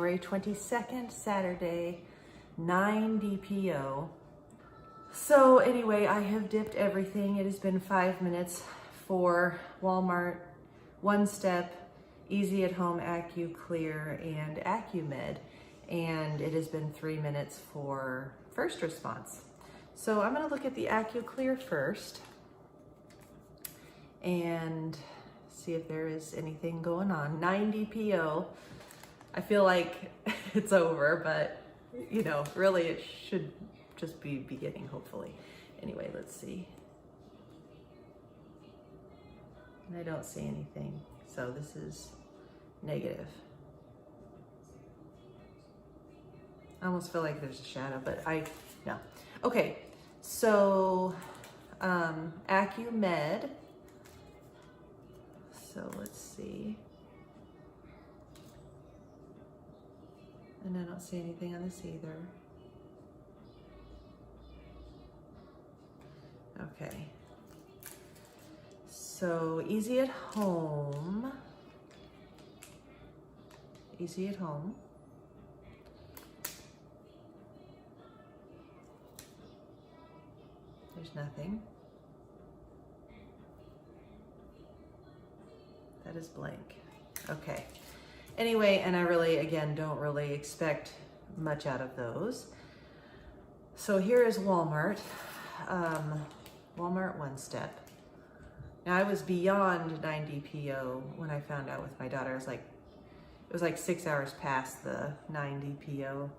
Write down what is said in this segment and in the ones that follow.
January 22nd, Saturday, 9 DPO. So anyway, I have dipped everything. It has been 5 minutes for Walmart, One Step, Easy at Home AccuClear, and AccuMed. And it has been 3 minutes for first response. So I'm gonna look at the AccuClear first and see if there is anything going on. 9 DPO. I feel like it's over, but you know, really it should just be beginning, hopefully. Anyway, let's see. And I don't see anything, so this is negative. I almost feel like there's a shadow, but no. Okay, so AccuMed. So let's see. And I don't see anything on this either. Okay. So Easy at Home. Easy at Home. There's nothing. That is blank. Okay. Anyway, and I really, again, don't really expect much out of those. So here is Walmart. Walmart One Step. Now I was beyond 9 DPO when I found out with my daughter. It was like 6 hours past the 9 DPO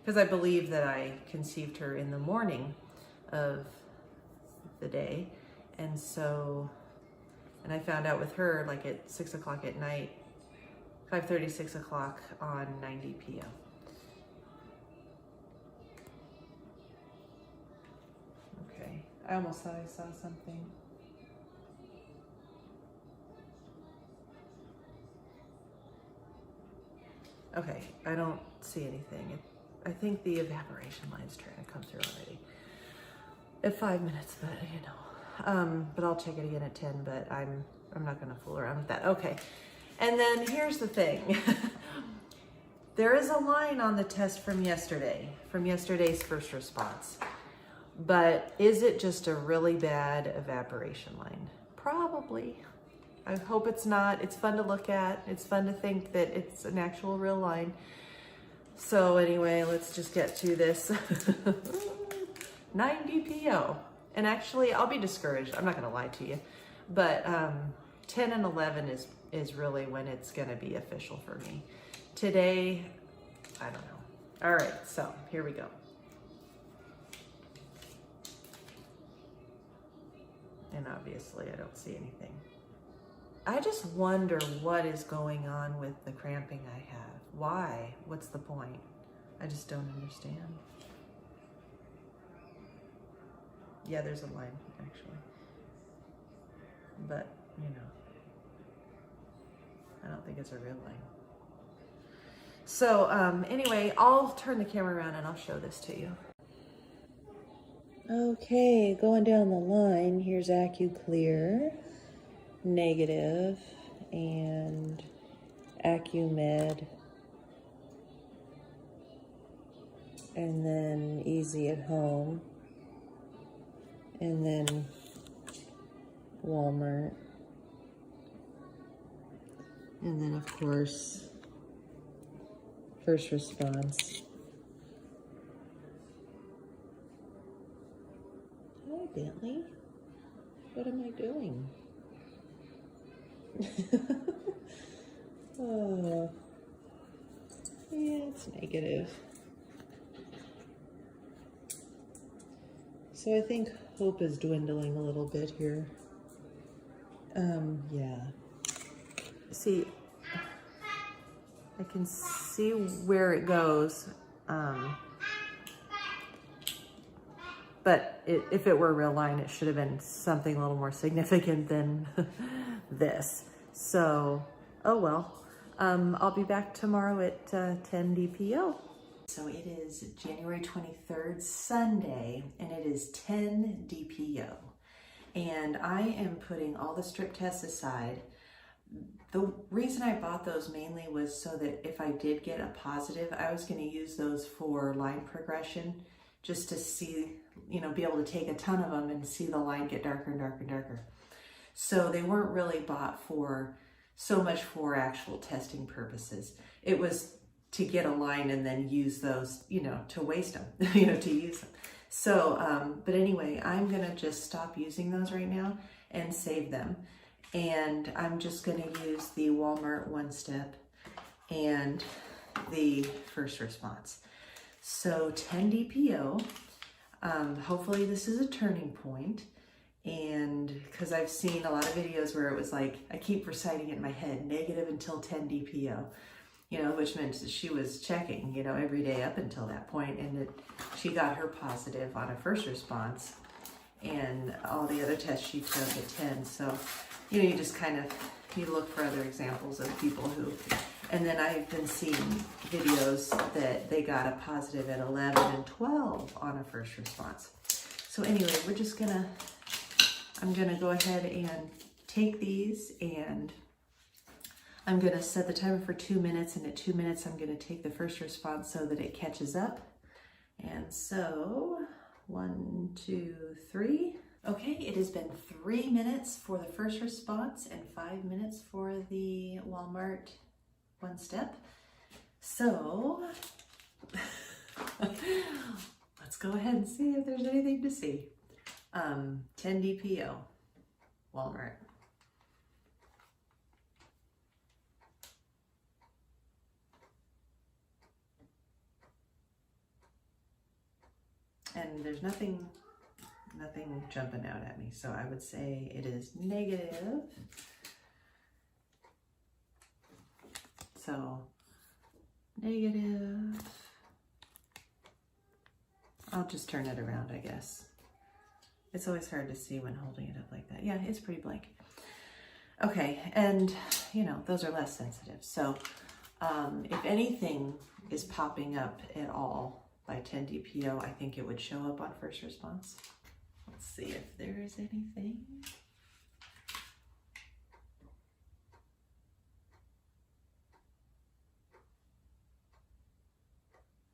because I believe that I conceived her in the morning of the day. And I found out with her like at 6 o'clock at night, 5:30, 6 o'clock on 9 DPO. Okay, I almost thought I saw something. Okay, I don't see anything. I think the evaporation line's trying to come through already. At 5 minutes, but you know. But I'll check it again at 10, but I'm not gonna fool around with that. Okay, and then here's the thing. There is a line on the test from yesterday's first response. But is it just a really bad evaporation line? Probably. I hope it's not. It's fun to look at. It's fun to think that it's an actual real line. So anyway, let's just get to this. 9 DPO. And actually, I'll be discouraged. I'm not going to lie to you. But 10 and 11 is really when it's going to be official for me. Today, I don't know. All right, so here we go. And obviously, I don't see anything. I just wonder what is going on with the cramping I have. Why? What's the point? I just don't understand. Yeah, there's a line, actually. But, you know, I don't think it's a real line. So, anyway, I'll turn the camera around and I'll show this to you. Okay, going down the line, here's AccuClear, negative, and AccuMed, and then Easy at Home, and then Walmart, and then of course, first response. Hi, Bentley. What am I doing? Oh, yeah, it's negative. So I think hope is dwindling a little bit here. Yeah. See, I can see where it goes. But if it were a real line, it should have been something a little more significant than this. So, oh well. I'll be back tomorrow at 10 DPO. So it is January 23rd, Sunday, and it is 10 DPO. And I am putting all the strip tests aside The reason I bought those mainly was so that if I did get a positive, I was going to use those for line progression, just to see, you know, be able to take a ton of them and see the line get darker and darker and darker. So they weren't really bought for so much for actual testing purposes. It was to get a line and then use those, you know, to waste them, you know, to use them. So, but anyway, I'm going to just stop using those right now and save them. And I'm just going to use the Walmart One Step and the First Response. So 10 DPO, hopefully this is a turning point. And because I've seen a lot of videos where it was like, I keep reciting it in my head, negative until 10 DPO, you know, which meant she was checking, you know, every day up until that point. And she got her positive on a First Response, and all the other tests she took at 10. So, you know, you just kind of, you look for other examples of people who, and then I've been seeing videos that they got a positive at 11 and 12 on a First Response. So anyway, we're just gonna, I'm gonna go ahead and take these, and I'm gonna set the timer for 2 minutes, and at 2 minutes, I'm gonna take the First Response so that it catches up. And so, 1, 2, 3. Okay, it has been 3 minutes for the First Response and 5 minutes for the Walmart One Step. So, let's go ahead and see if there's anything to see. 10 DPO, Walmart. And there's nothing jumping out at me. So I would say it is negative. So negative. I'll just turn it around, I guess. It's always hard to see when holding it up like that. Yeah, it's pretty blank. Okay, and you know, those are less sensitive. So if anything is popping up at all by 10 DPO, I think it would show up on First Response. Let's see if there is anything.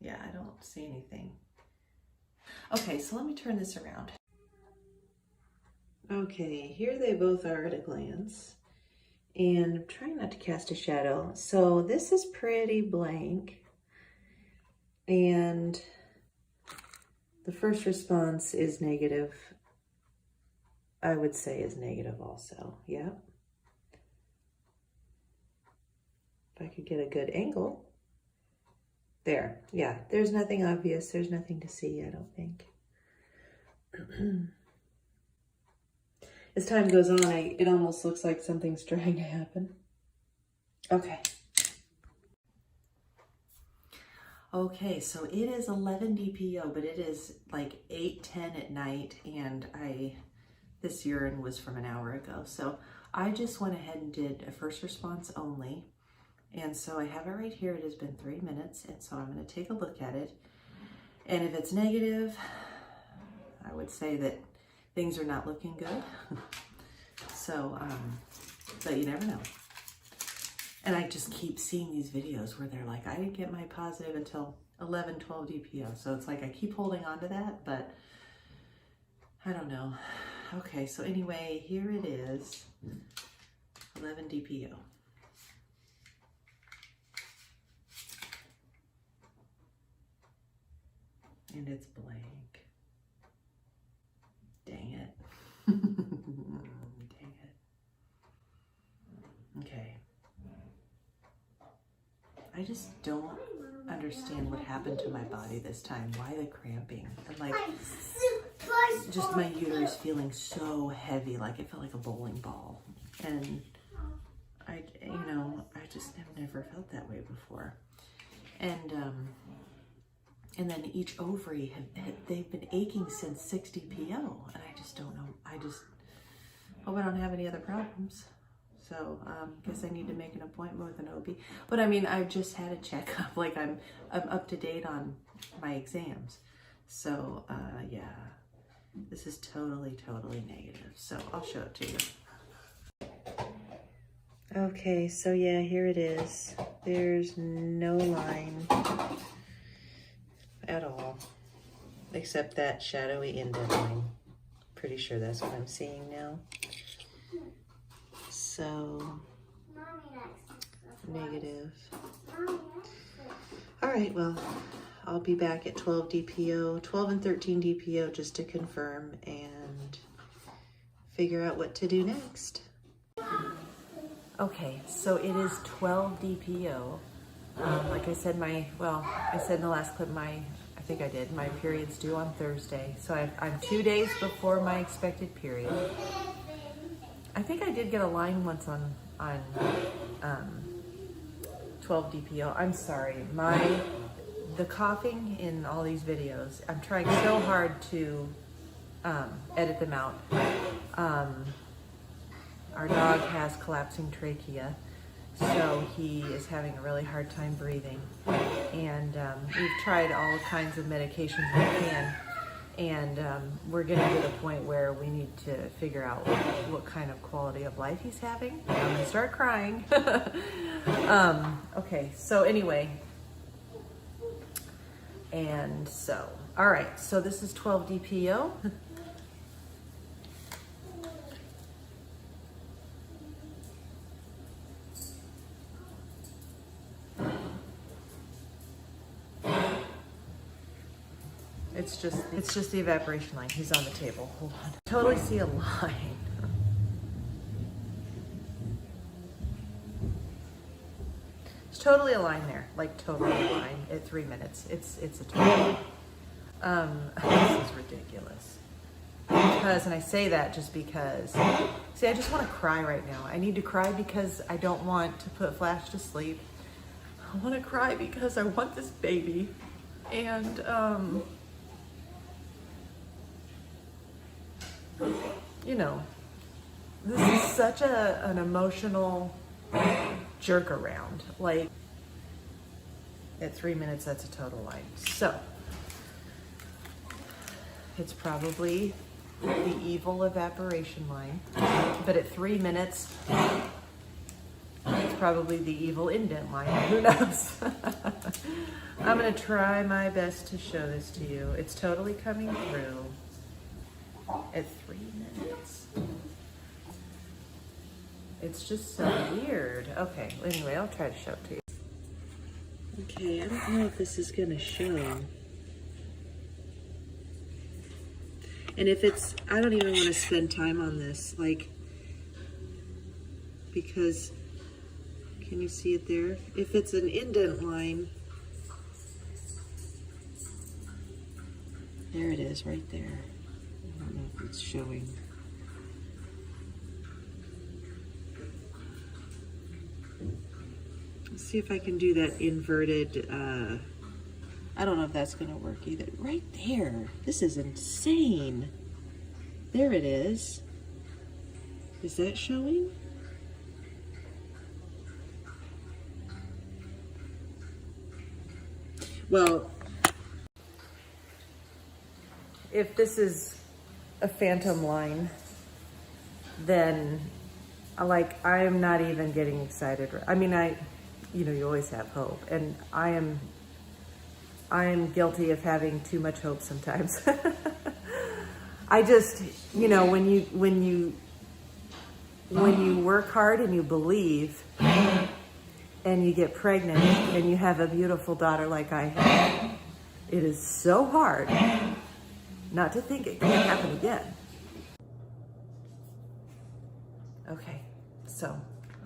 Yeah, I don't see anything. Okay, so let me turn this around. Okay, here they both are at a glance. And I'm trying not to cast a shadow. So this is pretty blank. And the First Response is negative. I would say is negative also. Yeah. If I could get a good angle. There. Yeah, there's nothing obvious. There's nothing to see, I don't think. As time goes on, it almost looks like something's trying to happen. Okay. Okay, so it is 11 DPO, but it is like 8:10 at night, and this urine was from an hour ago. So I just went ahead and did a First Response only. And so I have it right here. It has been 3 minutes, and so I'm going to take a look at it. And if it's negative, I would say that things are not looking good. So, but you never know. And I just keep seeing these videos where they're like, I didn't get my positive until 11, 12 DPO. So it's like I keep holding on to that, but I don't know. Okay, so anyway, here it is, 11 DPO. And it's blank. Dang it. Dang it. Okay. I just don't understand what happened to my body this time. Why the cramping? And like, just my uterus feeling so heavy, like it felt like a bowling ball. And I just have never felt that way before. And then each ovary, they've been aching since 6 DPO, and I just don't know. I just hope I don't have any other problems. So guess I need to make an appointment with an OB. But I mean, I've just had a checkup. Like I'm up to date on my exams. So yeah, this is totally negative. So I'll show it to you. Okay, so yeah, here it is. There's no line at all, except that shadowy indent line. Pretty sure that's what I'm seeing now. So, negative. All right, well, I'll be back at 12 DPO, 12 and 13 DPO just to confirm and figure out what to do next. Okay, so it is 12 DPO. Like I said, I said in the last clip, I think I did, my period's due on Thursday. So I'm 2 days before my expected period. I think I did get a line once on 12 DPO. I'm sorry, the coughing in all these videos, I'm trying so hard to edit them out. Our dog has collapsing trachea, so he is having a really hard time breathing. And we've tried all kinds of medications we can, and we're getting to the point where we need to figure out what kind of quality of life he's having. I'm gonna start crying. Okay, so anyway, and so, all right, so this is 12 DPO. It's just the evaporation line. He's on the table. Hold on. Totally see a line. It's totally a line there. Like totally a line at 3 minutes. It's a total. This is ridiculous. Because, and I say that just because, see, I just want to cry right now. I need to cry because I don't want to put Flash to sleep. I want to cry because I want this baby. And, you know, this is such an emotional jerk around. Like, at 3 minutes, that's a total line. So, it's probably the evil evaporation line. But at 3 minutes, it's probably the evil indent line. Who knows? I'm going to try my best to show this to you. It's totally coming through at 3 minutes. It's just so weird. Okay, anyway, I'll try to show it to you. Okay, I don't know if this is going to show. And if it's, I don't even want to spend time on this, like, because, can you see it there? If it's an indent line, there it is, right there. I don't know if it's showing. Let's see if I can do that inverted, I don't know if that's gonna work either. Right there, this is insane. There it is. Is that showing? Well, if this is a phantom line, then I'm not even getting excited. I mean, you always have hope, and I am guilty of having too much hope sometimes. I just, when you work hard and you believe and you get pregnant and you have a beautiful daughter like I have, it is so hard not to think it can't happen again. Okay, so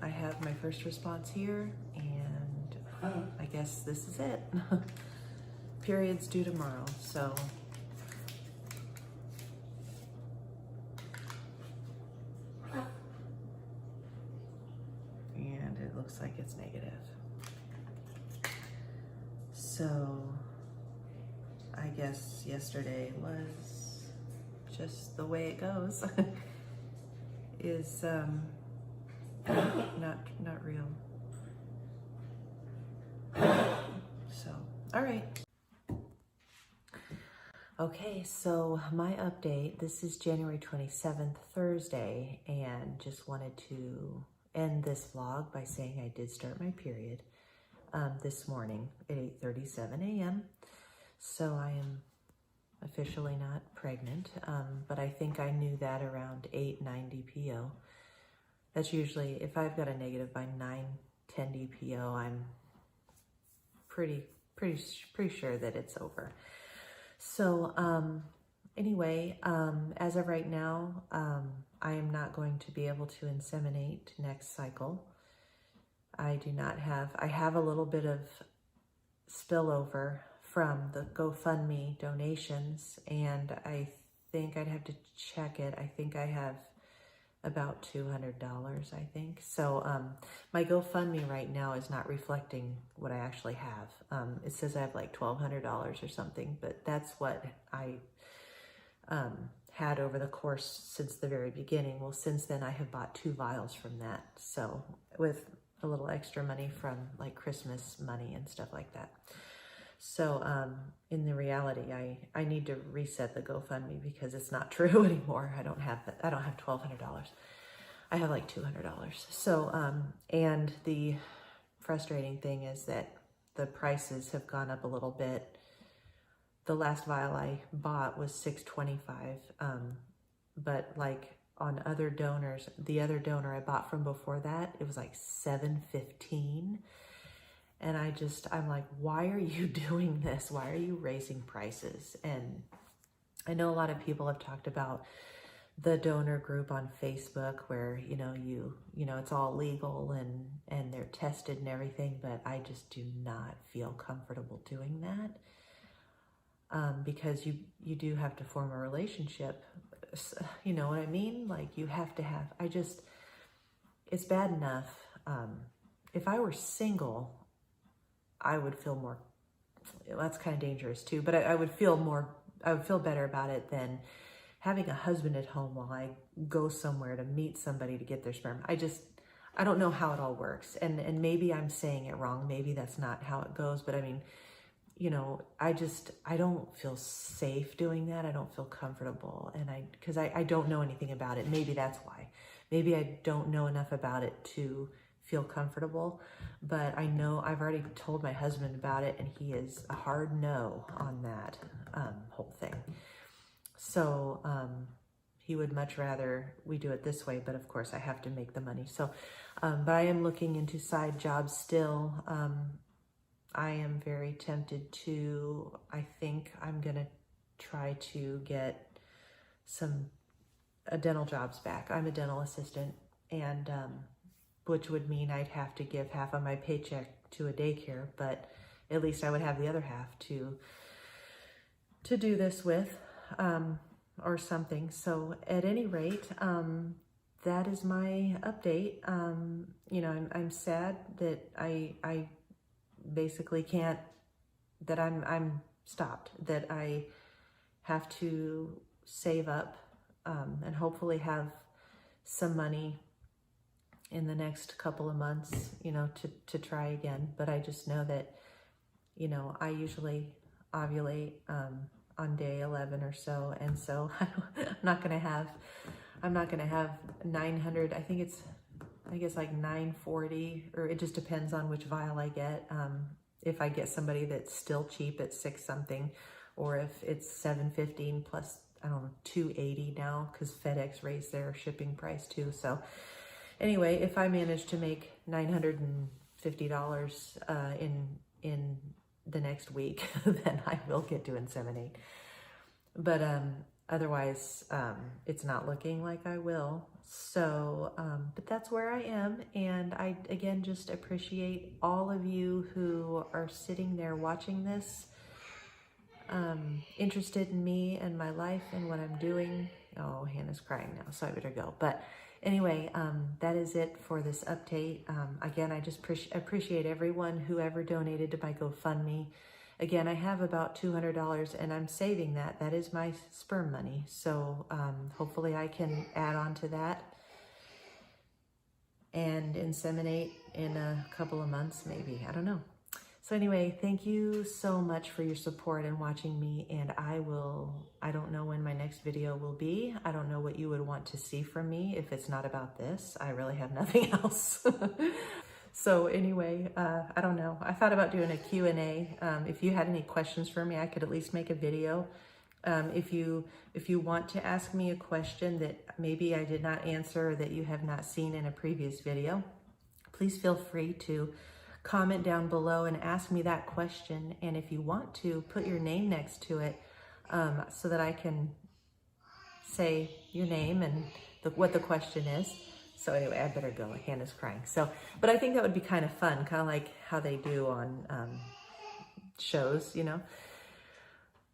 I have my first response here, and I guess this is it. Period's due tomorrow, so and it looks like it's negative. So I guess yesterday was just the way it goes. Is not real. So, all right. Okay, so my update, this is January 27th, Thursday, and just wanted to end this vlog by saying I did start my period this morning at 8:37 a.m. So I am officially not pregnant, but I think I knew that around 8:9 DPO. That's usually, if I've got a negative by 9:10 DPO, I'm pretty sure that it's over. So anyway, as of right now, I am not going to be able to inseminate next cycle. I have a little bit of spillover from the GoFundMe donations, and I think I'd have to check it. I think I have about $200, I think. So my GoFundMe right now is not reflecting what I actually have. It says I have like $1,200 or something, but that's what I had over the course since the very beginning. Well, since then I have bought 2 vials from that. So with a little extra money from like Christmas money and stuff like that. So in the reality, I need to reset the GoFundMe because it's not true anymore. I don't have $1,200. I have like $200. So and the frustrating thing is that the prices have gone up a little bit. The last vial I bought was $625, but like on other donors, the other donor I bought from before that, it was like $715. And I'm like, why are you doing this? Why are you raising prices? And I know a lot of people have talked about the donor group on Facebook where, you know, it's all legal and they're tested and everything, but I just do not feel comfortable doing that. Because you do have to form a relationship. You know what I mean? Like you have to have, it's bad enough. If I were single, I would feel more, that's kind of dangerous too, but I would feel better about it than having a husband at home while I go somewhere to meet somebody to get their sperm. I don't know how it all works. And maybe I'm saying it wrong. Maybe that's not how it goes, but I mean, you know, I don't feel safe doing that. I don't feel comfortable. And because I don't know anything about it. Maybe that's why. Maybe I don't know enough about it to feel comfortable, but I know I've already told my husband about it and he is a hard no on that whole thing. So he would much rather we do it this way, but of course I have to make the money. So, but I am looking into side jobs still. I am very tempted to, I think I'm gonna try to get some dental jobs back. I'm a dental assistant, and which would mean I'd have to give half of my paycheck to a daycare, but at least I would have the other half to do this with, or something. So at any rate, that is my update. You know, I'm sad that I basically can't, that I'm stopped, that I have to save up, and hopefully have some money in the next couple of months, you know, to try again. But I just know that, you know, I usually ovulate on day 11 or so, and so I'm not gonna have 900. I guess like 940, or it just depends on which vial I get. If I get somebody that's still cheap at 6 something, or if it's 715 plus, I don't know, 280 now, because FedEx raised their shipping price too. So anyway, if I manage to make $950 in the next week, then I will get to inseminate. But otherwise, it's not looking like I will. So, but that's where I am. And I, again, just appreciate all of you who are sitting there watching this, interested in me and my life and what I'm doing. Oh, Hannah's crying now, so I better go. But anyway, that is it for this update. Again, I just appreciate everyone who ever donated to my GoFundMe. Again, I have about $200 and I'm saving that. That is my sperm money. So hopefully I can add on to that and inseminate in a couple of months, maybe. I don't know. So anyway, thank you so much for your support and watching me. And I don't know when my next video will be. I don't know what you would want to see from me if it's not about this. I really have nothing else. So anyway, I don't know. I thought about doing a Q&A. If you had any questions for me, I could at least make a video. If you want to ask me a question that maybe I did not answer or that you have not seen in a previous video, please feel free to comment down below and ask me that question. And if you want to, put your name next to it so that I can say your name and what the question is. So anyway, I better go. Hannah's crying. But I think that would be kind of fun, kind of like how they do on shows, you know.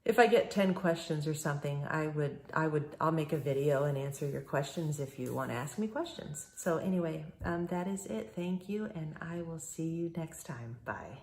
If I get 10 questions or something, I'll make a video and answer your questions if you want to ask me questions. So anyway, that is it. Thank you, and I will see you next time. Bye.